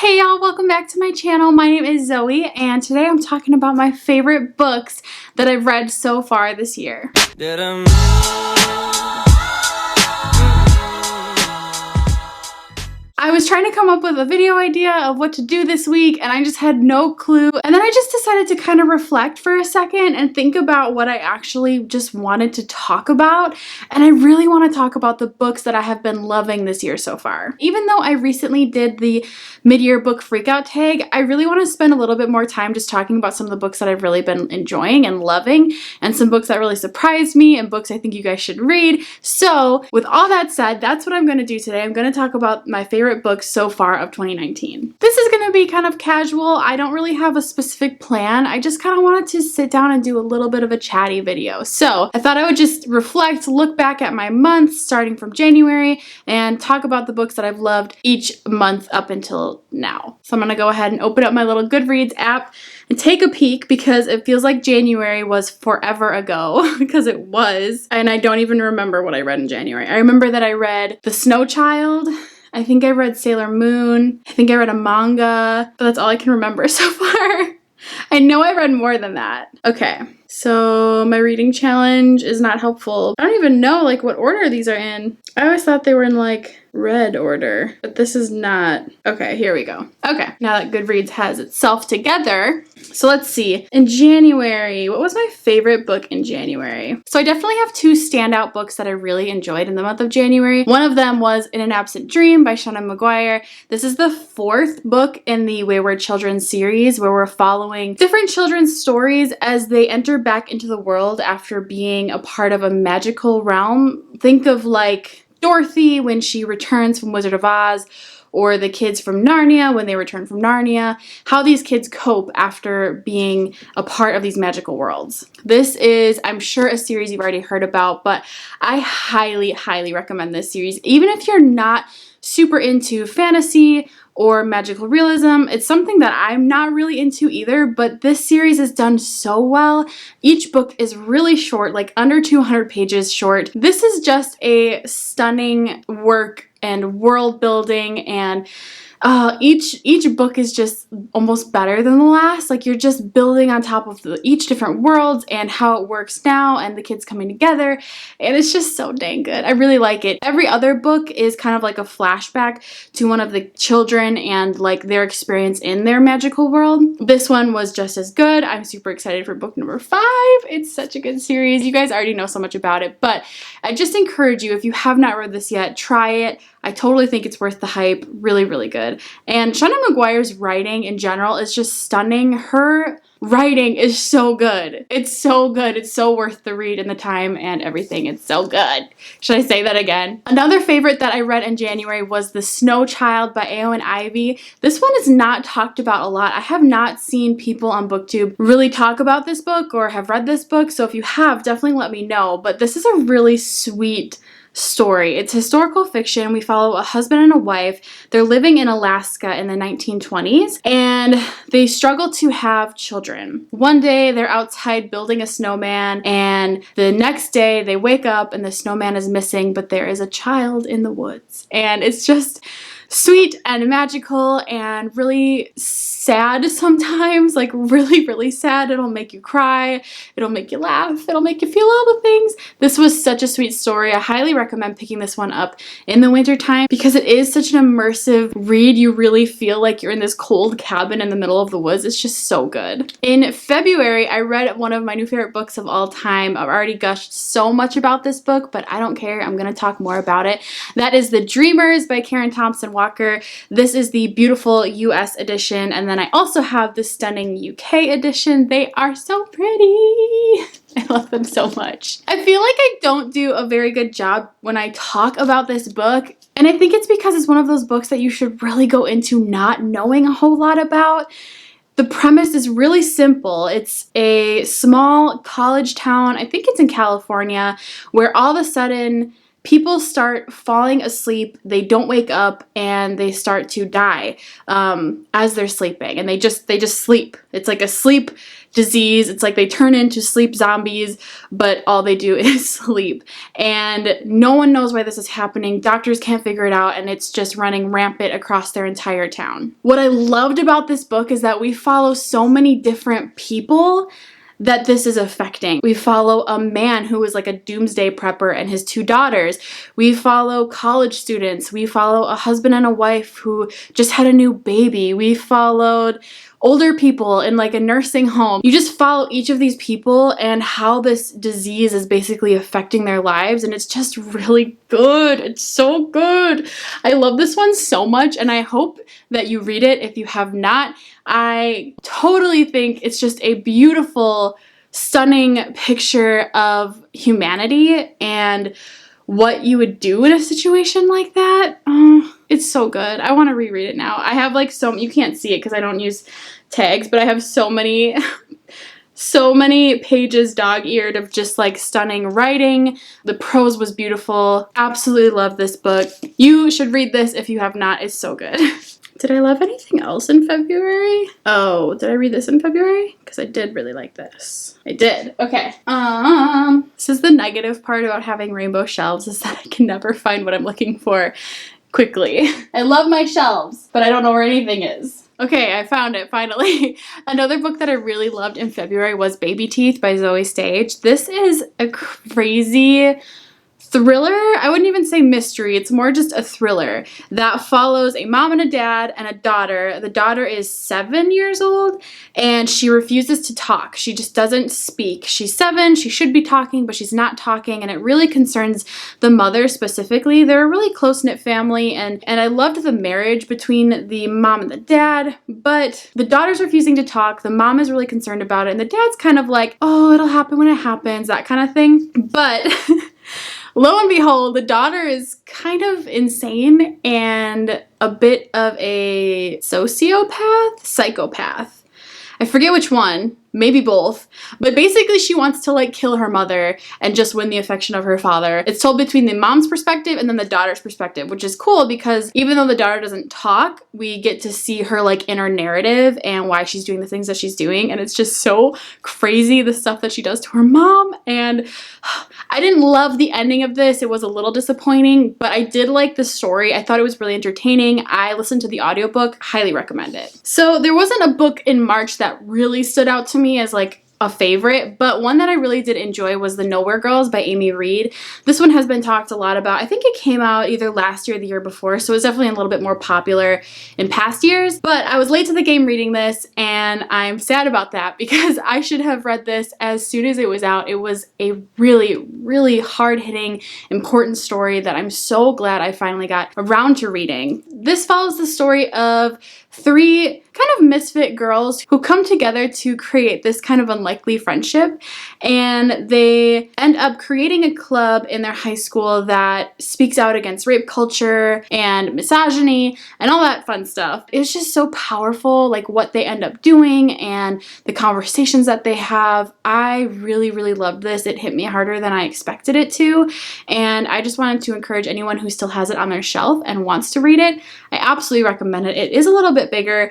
Hey y'all, welcome back to my channel. My name is Zoe and today I'm talking about my favorite books that I've read so far this year. I was trying to come up with a video idea of what to do this week and I just had no clue. And then I just decided to kind of reflect for a second and think about what I actually just wanted to talk about. And I really want to talk about the books that I have been loving this year so far. Even though I recently did the mid-year book freakout tag, I really want to spend a little bit more time just talking about some of the books that I've really been enjoying and loving, and some books that really surprised me and books I think you guys should read. So with all that said, that's what I'm going to do today. I'm going to talk about my favorite books so far of 2019. This is going to be kind of casual. I don't really have a specific plan. I just kind of wanted to sit down and do a little bit of a chatty video. So I thought I would just reflect, look back at my months starting from January, and talk about the books that I've loved each month up until now. So I'm going to go ahead and open up my little Goodreads app and take a peek because it feels like January was forever ago, because it was, and I don't even remember what I read in January. I remember that I read The Snow Child. I think I read Sailor Moon. I think I read a manga, but that's all I can remember so far. I know I read more than that. Okay, so my reading challenge is not helpful. I don't even know like what order these are in. I always thought they were in like red order, but this is not. Okay, here we go. Okay, now that Goodreads has itself together, so let's see. In January, what was my favorite book in January? So I definitely have two standout books that I really enjoyed in the month of January. One of them was In an Absent Dream by Seanan McGuire. This is the fourth book in the Wayward Children series, where we're following different children's stories as they enter back into the world after being a part of a magical realm. Think of like Dorothy when she returns from Wizard of Oz, or the kids from Narnia when they return from Narnia, how these kids cope after being a part of these magical worlds. This is, I'm sure, a series you've already heard about, but I highly, highly recommend this series. Even if you're not super into fantasy or magical realism, it's something that I'm not really into either, but this series is done so well. Each book is really short, like under 200 pages short. This is just a stunning work and world building, and each book is just almost better than the last. Like, you're just building on top of each different worlds and how it works now and the kids coming together, and it's just so dang good. I really like it. Every other book is kind of like a flashback to one of the children and like their experience in their magical world. This one was just as good. I'm super excited for book number 5. It's such a good series. You guys already know so much about it, but I just encourage you, if you have not read this yet, try it. I totally think it's worth the hype. Really, really good. And Seanan McGuire's writing in general is just stunning. Her writing is so good. It's so good. It's so worth the read and the time and everything. It's so good. Should I say that again? Another favorite that I read in January was The Snow Child by Eowyn Ivey. This one is not talked about a lot. I have not seen people on BookTube really talk about this book or have read this book, so if you have, definitely let me know. But this is a really sweet story. It's historical fiction. We follow a husband and a wife. They're living in Alaska in the 1920s, and they struggle to have children. One day they're outside building a snowman, and the next day they wake up and the snowman is missing, but there is a child in the woods. And it's just sweet and magical and really sad sometimes, like really, really sad. It'll make you cry, it'll make you laugh, it'll make you feel all the things. This was such a sweet story. I highly recommend picking this one up in the winter time because it is such an immersive read. You really feel like you're in this cold cabin in the middle of the woods. It's just so good. In February, I read one of my new favorite books of all time. I've already gushed so much about this book, but I don't care. I'm going to talk more about it. That is The Dreamers by Karen Thompson Walker. This is the beautiful US edition, and then I also have the stunning UK edition. They are so pretty. I love them so much. I feel like I don't do a very good job when I talk about this book, and I think it's because it's one of those books that you should really go into not knowing a whole lot about. The premise is really simple. It's a small college town, I think it's in California, where all of a sudden people start falling asleep, they don't wake up, and they start to die as they're sleeping, and they just sleep. It's like a sleep disease. It's like they turn into sleep zombies, but all they do is sleep. And no one knows why this is happening. Doctors can't figure it out, and it's just running rampant across their entire town. What I loved about this book is that we follow so many different people that this is affecting. We follow a man who is like a doomsday prepper and his 2 daughters. We follow college students. We follow a husband and a wife who just had a new baby. We followed older people in like a nursing home. You just follow each of these people and how this disease is basically affecting their lives, and it's just really good. It's so good. I love this one so much, and I hope that you read it if you have not. I totally think it's just a beautiful, stunning picture of humanity and what you would do in a situation like that. It's so good. I want to reread it now. I have like you can't see it because I don't use tags, but I have so many pages dog-eared of just like stunning writing. The prose was beautiful. Absolutely love this book. You should read this if you have not. It's so good. Did I love anything else in February? Oh, did I read this in February? Because I did really like this. I did. Okay. This is the negative part about having rainbow shelves, is that I can never find what I'm looking for quickly. I love my shelves, but I don't know where anything is. Okay, I found it finally. Another book that I really loved in February was Baby Teeth by Zoe Stage. This is a crazy thriller. I wouldn't even say mystery. It's more just a thriller that follows a mom and a dad and a daughter. The daughter is 7 years old and she refuses to talk. She just doesn't speak. She's 7. She should be talking, but she's not talking, and it really concerns the mother specifically. They're a really close-knit family, and I loved the marriage between the mom and the dad, but the daughter's refusing to talk. The mom is really concerned about it, and the dad's kind of like, oh, it'll happen when it happens, that kind of thing. But lo and behold, the daughter is kind of insane and a bit of a psychopath. I forget which one, maybe both, but basically she wants to like kill her mother and just win the affection of her father. It's told between the mom's perspective and then the daughter's perspective, which is cool because even though the daughter doesn't talk, we get to see her like inner narrative and why she's doing the things that she's doing, and it's just so crazy, the stuff that she does to her mom. And I didn't love the ending of this. It was a little disappointing, but I did like the story. I thought it was really entertaining. I listened to the audiobook, highly recommend it. So there wasn't a book in March that really stood out to me as like a favorite, but one that I really did enjoy was The Nowhere Girls by Amy Reed. This one has been talked a lot about. I think it came out either last year or the year before, so it's definitely a little bit more popular in past years, but I was late to the game reading this, and I'm sad about that because I should have read this as soon as it was out. It was a really, really hard-hitting, important story that I'm so glad I finally got around to reading. This follows the story of 3 kind of misfit girls who come together to create this kind of unlikely friendship, and they end up creating a club in their high school that speaks out against rape culture and misogyny and all that fun stuff. It's just so powerful, like what they end up doing and the conversations that they have. I really, really loved this. It hit me harder than I expected it to, and I just wanted to encourage anyone who still has it on their shelf and wants to read it. I absolutely recommend it. It is a little bit bigger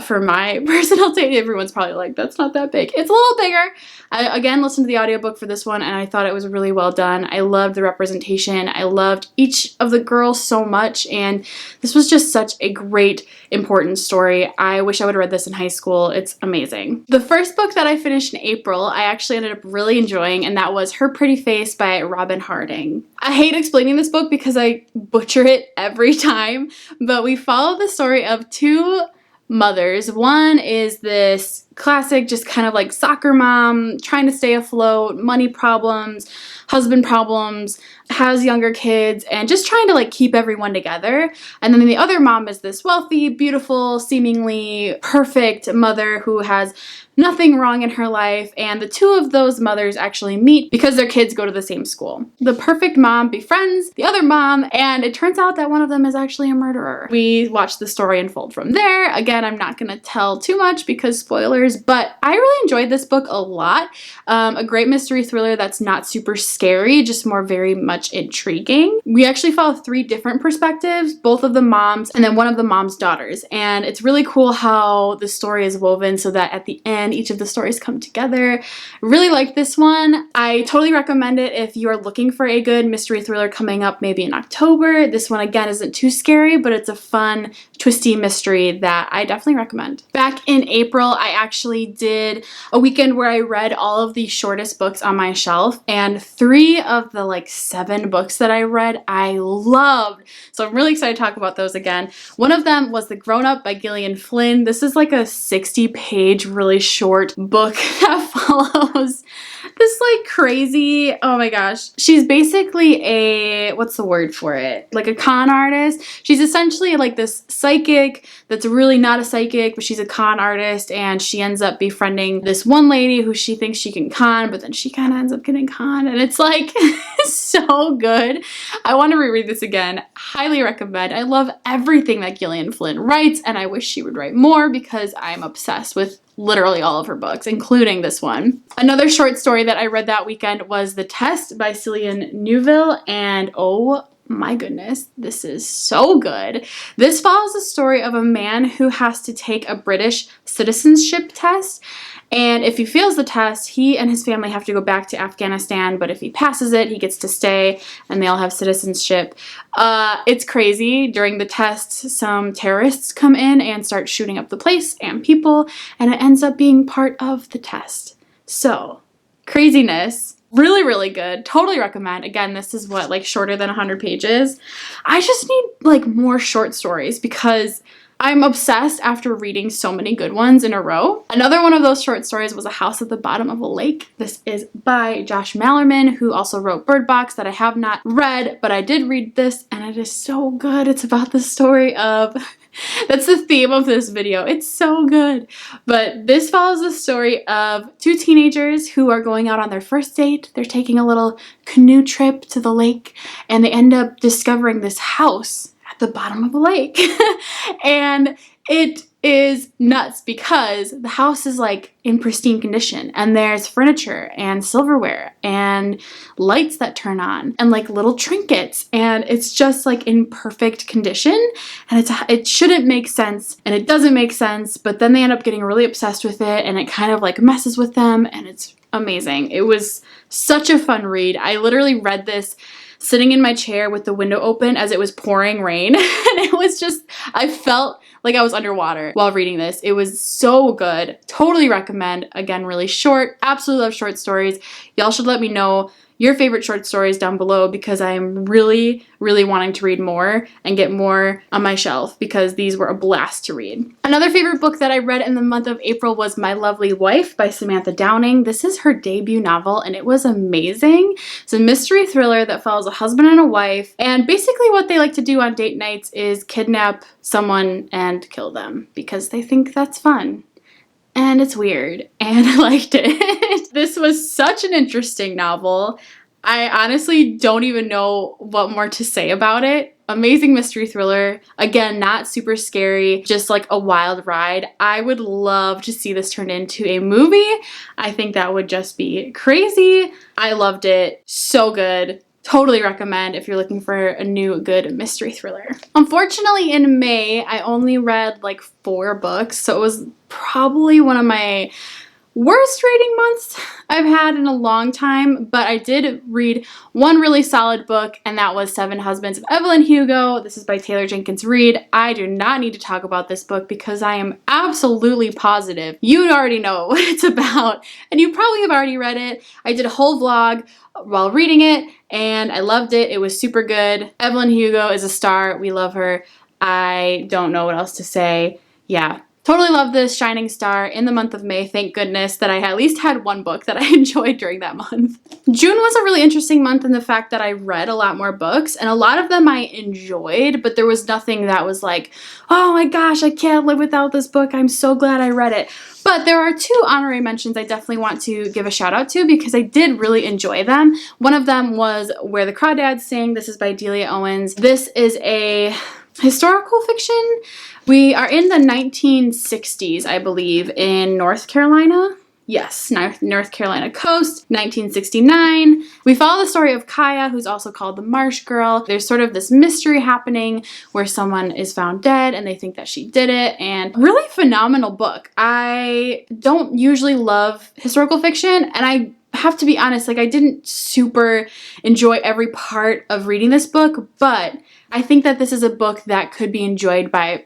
for my personal taste. Everyone's probably like, that's not that big. It's a little bigger. I, again, listened to the audiobook for this one, and I thought it was really well done. I loved the representation. I loved each of the girls so much, and this was just such a great, important story. I wish I would have read this in high school. It's amazing. The first book that I finished in April, I actually ended up really enjoying, and that was Her Pretty Face by Robin Harding. I hate explaining this book because I butcher it every time, but we follow the story of 2 mothers. One is this classic, just kind of like soccer mom, trying to stay afloat, money problems, husband problems, has younger kids, and just trying to like keep everyone together. And then the other mom is this wealthy, beautiful, seemingly perfect mother who has nothing wrong in her life, and the 2 of those mothers actually meet because their kids go to the same school. The perfect mom befriends the other mom, and it turns out that one of them is actually a murderer. We watch the story unfold from there. Again, I'm not going to tell too much because spoilers, but I really enjoyed this book a lot. A great mystery thriller that's not super scary, just more very much much intriguing. We actually follow 3 different perspectives, both of the moms and then one of the mom's daughters. And it's really cool how the story is woven so that at the end, each of the stories come together. Really like this one. I totally recommend it if you're looking for a good mystery thriller coming up maybe in October. This one again isn't too scary, but it's a fun, twisty mystery that I definitely recommend. Back in April, I actually did a weekend where I read all of the shortest books on my shelf, and 3 of the like 7 books that I read I loved. So I'm really excited to talk about those again. One of them was The Grown Up by Gillian Flynn. This is like a 60-page really short book that follows this like crazy, oh my gosh. She's basically a, what's the word for it? Like a con artist. She's essentially like this psychic that's really not a psychic, but she's a con artist, and she ends up befriending this one lady who she thinks she can con, but then she kind of ends up getting conned, and it's like so good. I want to reread this again. Highly recommend. I love everything that Gillian Flynn writes, and I wish she would write more because I'm obsessed with literally all of her books, including this one. Another short story that I read that weekend was The Test by Cillian Neuville, and oh my goodness, this is so good. This follows the story of a man who has to take a British citizenship test, and if he fails the test, he and his family have to go back to Afghanistan, but if he passes it, he gets to stay, and they all have citizenship. It's crazy. During the test, some terrorists come in and start shooting up the place and people, and it ends up being part of the test. So, craziness. Really, really good. Totally recommend. Again, this is what, like shorter than 100 pages. I just need like more short stories because I'm obsessed after reading so many good ones in a row. Another one of those short stories was A House at the Bottom of a Lake. This is by Josh Malerman, who also wrote Bird Box, that I have not read, but I did read this, and it is so good. It's about the story of... That's the theme of this video. It's so good. But this follows the story of 2 teenagers who are going out on their first date. They're taking a little canoe trip to the lake, and they end up discovering this house at the bottom of a lake. And it is nuts because the house is like in pristine condition, and there's furniture and silverware and lights that turn on and like little trinkets, and it's just like in perfect condition, and it shouldn't make sense, and it doesn't make sense, but then they end up getting really obsessed with it, and it kind of like messes with them, and it's amazing. It was such a fun read. I literally read this sitting in my chair with the window open as it was pouring rain. And it was just, I felt like I was underwater while reading this. It was so good. Totally recommend. Again, really short. Absolutely love short stories. Y'all should let me know your favorite short stories down below because I am really, really wanting to read more and get more on my shelf because these were a blast to read. Another favorite book that I read in the month of April was My Lovely Wife by Samantha Downing. This is her debut novel, and it was amazing. It's a mystery thriller that follows a husband and a wife, and basically what they like to do on date nights is kidnap someone and kill them because they think that's fun. And it's weird, and I liked it. This was such an interesting novel. I honestly don't even know what more to say about it. Amazing mystery thriller. Again, not super scary, just like a wild ride. I would love to see this turned into a movie. I think that would just be crazy. I loved it. So good. Totally recommend if you're looking for a new good mystery thriller. Unfortunately, in May, I only read like 4 books, so it was probably one of my worst reading months I've had in a long time, but I did read one really solid book, and that was Seven Husbands of Evelyn Hugo. This is by Taylor Jenkins Reid. I do not need to talk about this book because I am absolutely positive you already know what it's about, and you probably have already read it. I did a whole vlog while reading it, and I loved it. It was super good. Evelyn Hugo is a star. We love her. I don't know what else to say. Yeah. Totally love this shining star in the month of May. Thank goodness that I at least had one book that I enjoyed during that month. June was a really interesting month in the fact that I read a lot more books, and a lot of them I enjoyed, but there was nothing that was like, oh my gosh, I can't live without this book. I'm so glad I read it. But there are 2 honorary mentions I definitely want to give a shout out to because I did really enjoy them. One of them was Where the Crawdads Sing. This is by Delia Owens. This is a historical fiction. We are in the 1960s, I believe, in North Carolina. Yes, North Carolina coast, 1969. We follow the story of Kaya, who's also called the Marsh Girl. There's sort of this mystery happening where someone is found dead and they think that she did it, and really phenomenal book. I don't usually love historical fiction, and I have to be honest, like I didn't super enjoy every part of reading this book, but I think that this is a book that could be enjoyed by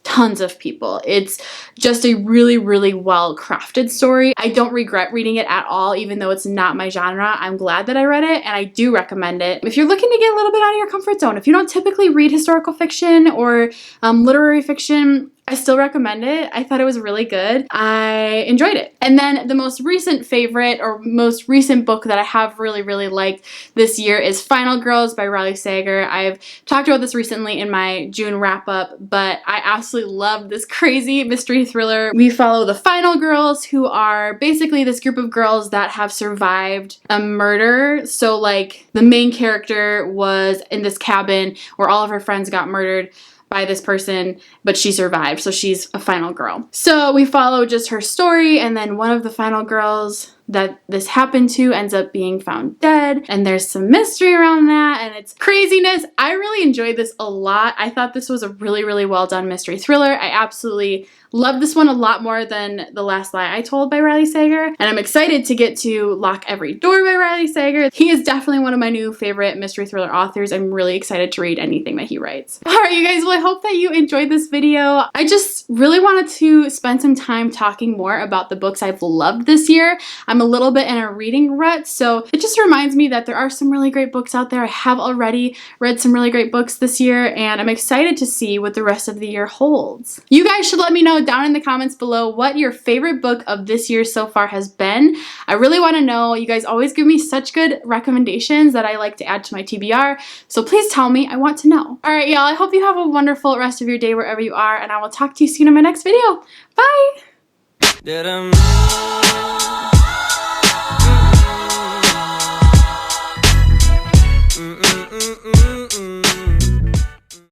tons of people. It's just a really, really well crafted story. I don't regret reading it at all, even though it's not my genre. I'm glad that I read it, and I do recommend it. If you're looking to get a little bit out of your comfort zone, if you don't typically read historical fiction or literary fiction, I still recommend it. I thought it was really good. I enjoyed it. And then the most recent favorite or most recent book that I have really, really liked this year is Final Girls by Riley Sager. I've talked about this recently in my June wrap up, but I absolutely love this crazy mystery thriller. We follow the Final Girls, who are basically this group of girls that have survived a murder. So like the main character was in this cabin where all of her friends got murdered by this person, but she survived, so she's a final girl. So we follow just her story, and then one of the final girls that this happened to ends up being found dead, and there's some mystery around that, and it's craziness. I really enjoyed this a lot. I thought this was a really, really well done mystery thriller. I absolutely love this one a lot more than The Last Lie I Told by Riley Sager, and I'm excited to get to Lock Every Door by Riley Sager. He is definitely one of my new favorite mystery thriller authors. I'm really excited to read anything that he writes. Alright, you guys, well, I hope that you enjoyed this video. I just really wanted to spend some time talking more about the books I've loved this year. I'm a little bit in a reading rut, so it just reminds me that there are some really great books out there. I have already read some really great books this year, and I'm excited to see what the rest of the year holds. You guys should let me know down in the comments below what your favorite book of this year so far has been. I really want to know. You guys always give me such good recommendations that I like to add to my TBR, so please tell me. I want to know. Alright, y'all, I hope you have a wonderful rest of your day wherever you are, and I will talk to you soon in my next video. Bye!